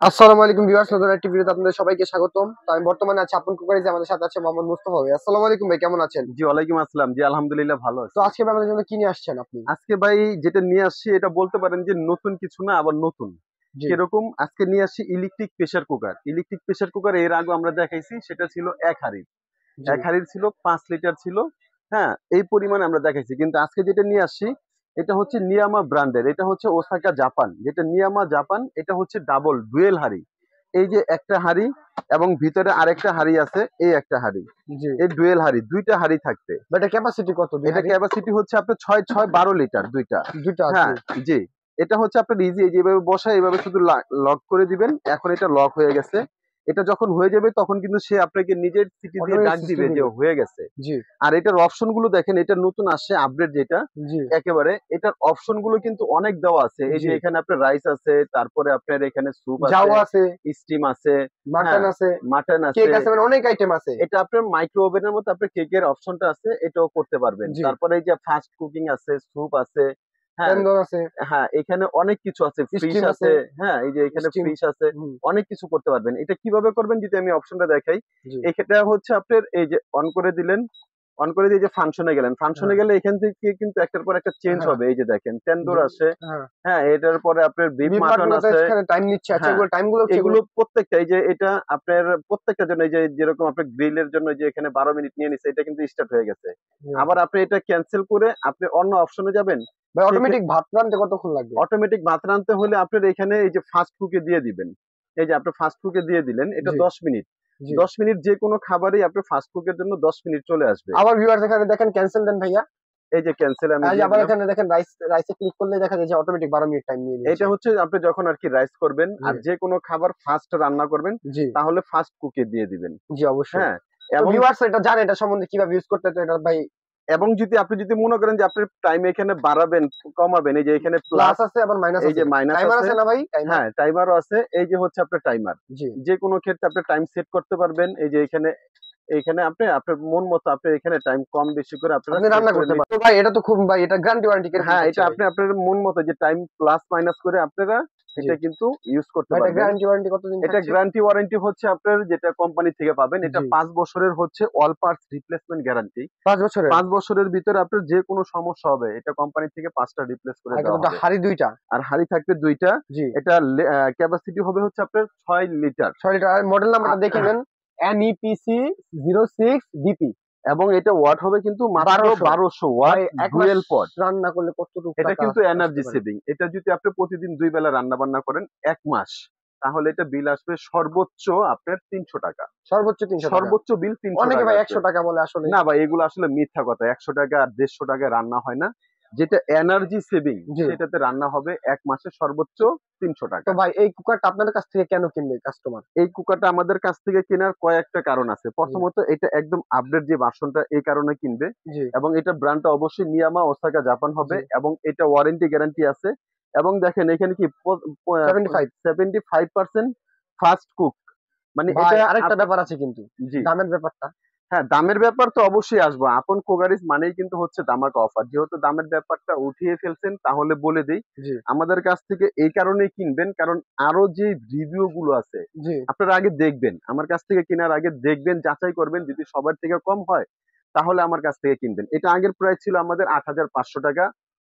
আসসালামু আলাইকুম ভিউয়ার্স, নতুন একটি ভিডিওতে আপনাদের সবাইকে স্বাগতম। তো আমি বর্তমানে আছি আপন কুকারিজে, আমাদের সাথে আছে মোহাম্মদ মুস্তাফা ভাই। আসসালামু আলাইকুম ভাই, কেমন আছেন? জি ওয়ালাইকুম আসসালাম। জি আলহামদুলিল্লাহ ভালো তো আছি। আজকে ভাই আমাদের জন্য কি নিয়ে আসছেন আপনি? আজকে ভাই যেটা নিয়ে আসছি এটা বলতে পারেন যে নতুন কিছু না, আবার নতুন জি কিরকম। আজকে নিয়ে আসছি electric pressure cooker. Electric pressure cooker এর আগে আমরা দেখাইছি, সেটা ছিল এক হাঁড়ির। জি এক হাঁড়ির ছিল 5 লিটার ছিল। হ্যাঁ, এই পরিমাণে আমরা দেখাইছি, কিন্তু আজকে যেটা নিয়ে আসছি এটা হচ্ছে নিয়ামা ব্র্যান্ডের, এটা হচ্ছে ওসাকা জাপান, যেটা নিয়ামা জাপান, এটা হচ্ছে ডাবল ডুয়েল হাঁড়ি। এই যে একটা হাঁড়ি এবং ভিতরে আরেকটা হাঁড়ি আছে, এই একটা হাঁড়ি, জি এই ডুয়েল হাঁড়ি, দুইটা হাঁড়ি থাকবে। ভাই, এটা ক্যাপাসিটি কত দুই এটা হাঁড়ি? ক্যাপাসিটি হচ্ছে আপনার 6 6 12 লিটার দুইটা। দুইটা আছে। হ্যাঁ, জি। এটা হচ্ছে আপনার ইজি, যেভাবে বসায় এভাবে শুধু লক করে দিবেন। এখন এটা লক হয়ে গেছে। এটা যখন হয়ে যাবে তখন কিন্তু সে আপনাকে নিজের সিটি দিয়ে অটোমেটিক ডাক সিস্টেম দিবে যে দিবে। হয়ে গেছে। জি আর এটার অপশন গুলো দেখেন, এটা নতুন আসছে আপডেট যেটা, জি একেবারে এটার অপশন গুলো কিন্তু অনেক দেওয়া আছে। এই জি যে এখানে আপনার রাইস আছে, তারপরে আপনার এখানে স্যুপ জাউ আছে, আছে, স্টিম আছে, মাটন হ্যাঁ, আছে, মাটন কেক আছে। আছে, মানে অনেক আইটেম আছে। এটা আপনার মাইক্রো ওভেনের মতো আপনার কেকের অপশনটা আছে, এটাও করতে পারবেন। জি তারপরে এই যে ফাস্ট কুকিং আছে, স্যুপ আছে। হ্যাঁ, টেন্ডর আছে, হ্যাঁ, এখানে অনেক কিছু আছে, ফ্রিজ স্টিম আছে। আছে। হ্যাঁ, এই যে এখানে স্টিম। ফ্রিজ আছে। অনেক কিছু করতে পারবেন। এটা কিভাবে করবেন যদি আমি অপশনটা দেখাই। জি এটা হচ্ছে আপনার এই যে অন করে দিলেন, অন করে দিয়ে যে ফাংশনে গেলেন, ফাংশনে হ্যাঁ গেলে এখান থেকে কিন্তু একটার পর একটা চেঞ্জ হ্যাঁ হবে। এই যে দেখেন টেন্ডর জি আছে। হ্যাঁ। হ্যাঁ, এটার পরে আপনার বিফ বিপ মাটন মাটন আছে, আছে। এখানে টাইম নিচ্ছে। আচ্ছা, হ্যাঁ, এগুলো টাইম গুলো কি এগুলো? এগুলো প্রত্যেকটা, এই যে এটা আপনার প্রত্যেকটার জন্য, এই যে যেরকম আপনার গ্রিলের জন্য যে এখানে 12 মিনিট নিয়ে নিচ্ছে, এটা কিন্তু স্টার্ট হয়ে গেছে। আবার আপনি এটা ক্যান্সেল করে আপনি অন্য অপশনে যাবেন। ভাই, অটোমেটিক সেক্ষেত্রে ভাত রান্নতে কতক্ষণ লাগবে? অটোমেটিক ভাত রাঁধতে হলে আপনার এখানে এই যে ফাস্ট কুকে দিয়ে দিবেন। এই যে আপনি ফাস্ট কুকে দিয়ে দিলেন, এটা জি 10 মিনিট। জি 10 মিনিট যে কোনো খাবারই আপনার ফাস্ট কুকের জন্য 10 মিনিট চলে আসবে। আবার ভিউয়ার্স, এখানে দেখেন ক্যান্সেল দেন ভাইয়া। এই যে ক্যান্সেল আমি এই যে দিয়ে আবার দিলাম। এখানে দেখেন রাইসে ক্লিক করলে দেখা যায় যে অটোমেটিক 12 মিনিট টাইম নিয়ে এটা নিচ্ছে। হচ্ছে আপনি যখন আর কি রাইস করবেন জি আর যে কোনো খাবার ফাস্ট রান্না করবেন, জি তাহলে ফাস্ট কুকে দিয়ে দিবেন। জি অবশ্যই। হ্যাঁ, তো এবং ভিউয়ার্স এটা জানে, এটা সম্বন্ধে কিভাবে ইউজ করতে হয়, তো এটা ভাই এবং যদি আপনি যদি মনে করেন যে আপনি টাইম এখানে বাড়াবেন, কমাবেন, এই যে এখানে প্লাস প্লাস, আছে আবার মাইনাস এই আছে। যে মাইনাস টাইমার আছে। আছে না ভাই? টাইমার। হ্যাঁ, টাইমারও আছে। এই যে হচ্ছে আপনার টাইমার। জি। যে কোনো ক্ষেত্রে আপনি টাইম সেট করতে পারবেন। এই যে এখানে, এখানে আপনি আপনার মন মতো আপনি এখানে টাইম কম বেশি করে আপনারা আপনি সেট রান্না করে করতে নিতে। পারেন। তো ভাই এটা তো খুব, ভাই এটা গ্যারান্টি ওয়ারেন্টি কিরকম হ্যাঁ, থাকছে এটা ভাই? আপনি আপনার মন মতো যে টাইম প্লাস মাইনাস করে আপনারা জি। এটা কিন্তু ইউজ করতে ভাই এটা পারবেন। গ্যারান্টি ওয়ারেন্টি কতদিন এটা থাকছে? গ্যারান্টি ওয়ারেন্টি হচ্ছে আপনার যেটা কোম্পানি থেকে পাবেন, এটা জি। 5 বছরের হচ্ছে অল পার্টস রিপ্লেসমেন্ট গ্যারান্টি। 5 বছরের। 5 বছরের ভিতরে আপনার যে কোনো সমস্যা হবে, এটা কোম্পানি থেকে 5টা রিপ্লেস করে আর দেওয়া কিন্তু হবে। হাড়ি ২ টা। আর হাঁড়ি থাকবে 2টা। জি। এটা ক্যাপাসিটি হবে হচ্ছে আপনার 6 লিটার। 6 লিটার। আর মডেল নাম্বারটা দেখে নেন। NEPC 06 DP। এবং এটা ওয়াট হবে কিন্তু মাত্র 1200। 1200 ওয়াট ভাই ১ মাস ডুয়েল পড। রান্না করলে কতটুকু এটা টাকা কিন্তু আসতে এনার্জি পারে? সেভিং। এটা যদি আপনি প্রতিদিন 2 বেলা রান্না বান্না করেন 1 মাস, তাহলে এটা বিল আসবে সর্বোচ্চ আপনার 300 টাকা। সর্বোচ্চ ৩০০ টাকা। সর্বোচ্চ বিল 300 অনেকে টাকা ভাই আসবে। ১০০ টাকা বলে আসলে। না ভাই, এগুলো আসলে মিথ্যা কথা। 100 টাকা আর 150 টাকায় রান্না হয় না। যেটা এনার্জি সেভিং, জি। সেটাতে রান্না হবে 1 মাসে সর্বোচ্চ 300 তো টাকা। ভাই এই কুকারটা আপনাদের কাছ থেকে কেন কিনবে কাস্টমার? এই কুকারটা আমাদের কাছ থেকে কেনার কয়েকটা কারণ আছে। জি প্রথমত এটা একদম আপডেট যে ভার্সনটা, এই কারণে কিনবে। জি এবং এটা ব্র্যান্ডটা অবশ্যই নিয়ামা ওসাকা জাপান জি হবে, এবং এটা ওয়ারেন্টি গ্যারান্টি আছে। এবং দেখেন এখানে কি 75। 75% ফাস্ট কুক, মানে ভাই এটা আরেকটা ব্যাপার আছে কিন্তু, জি। দামের ব্যাপারটা। হ্যাঁ, দামের ব্যাপার তো অবশ্যই আসবো। আপন কোকারিজ মানেই কিন্তু হচ্ছে ধামাকা অফার। যেহেতু দামের ব্যাপারটা উঠিয়ে ফেলছেন, তাহলে বলে দেই, জি আমাদের কাছ থেকে এই কারণেই কিনবেন, কারণ আরো যে রিভিউ গুলো আছে জি আপনারা আগে দেখবেন। আমার কাছ থেকে কেনার আগে দেখবেন, যাচাই করবেন। যদি সবার থেকে কম হয়, তাহলে আমার কাছ থেকে কিনবেন। এটা আগের প্রাইস ছিল আমাদের ৮৫০০ টাকা।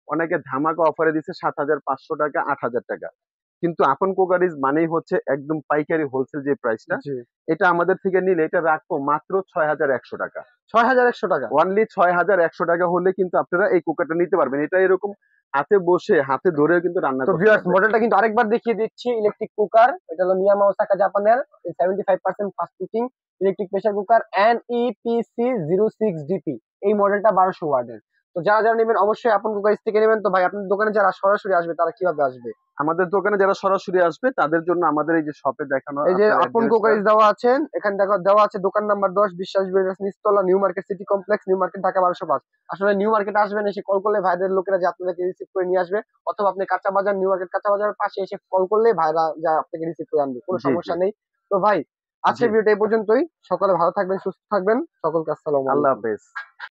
অনেকে ধামাকা অফারে দিচ্ছে ৭৫০০ টাকা, ৮০০০ টাকা। কিন্তু আপন কোকারিজ মানেই হচ্ছে একদম পাইকারি হোলসেল যে প্রাইসটা, জি এটা আমাদের থেকে নিলে এটা রাখবো মাত্র ৬১০০ টাকা। ৬,১০০ টাকা। অনলি ৬১০০ টাকা হলে কিন্তু আপনারা এই কুকারটা নিতে পারবেন। এটা এরকম হাতে বসে হাতে ধরেও কিন্তু রান্না তো করতে ভিউয়ার্স, পারবেন। মডেলটা কিন্তু আরেকবার দেখিয়ে দিচ্ছি। ইলেকট্রিক কুকার, এটা হলো নিয়ামা ওসাকা জাপানের 75% fast cooking electric pressure cooker NEPC 06 DP। এই মডেলটা 1200 ওয়াটের। তো যারা যারা নেবেন অবশ্যই আপন কুকারিজ থেকে নেবেন। তো ভাই আপনার দোকানে যারা সরাসরি আসবে তারা কিভাবে আসবে? আমাদের দোকানে যারা সরাসরি আসবে তাদের জন্য আমাদের এই যে শপে দেখানো এই যে আপনার আপন অ্যাড্রেসটা। কোকারিজ দেওয়া আছেন, এখানে দেওয়া আছে দোকান নাম্বার 10 বিশ্বাস বিল্ডার্স নিচতলা, New Market City complex, New Market, Dhaka 1205। আসলে নিউ মার্কেট আসবেন, এসে কল করলে ভাইদের লোকেরা যে আপনাদেরকে রিসিভ করে নিয়ে আসবে। অথবা আপনি কাঁচা বাজার, নিউ মার্কেট কাঁচা বাজারের পাশে এসে কল করলে ভাইরা যা আপনাকে রিসিভ করে আনবে, কোনো জি, জি, সমস্যা নেই। তো ভাই জি। আজকের ভিডিওটা এই পর্যন্তই। সকলে ভালো থাকবেন, সুস্থ থাকবেন। সকলকে আসসালামু আল্লাহ আলাইকুম। হাফেজ।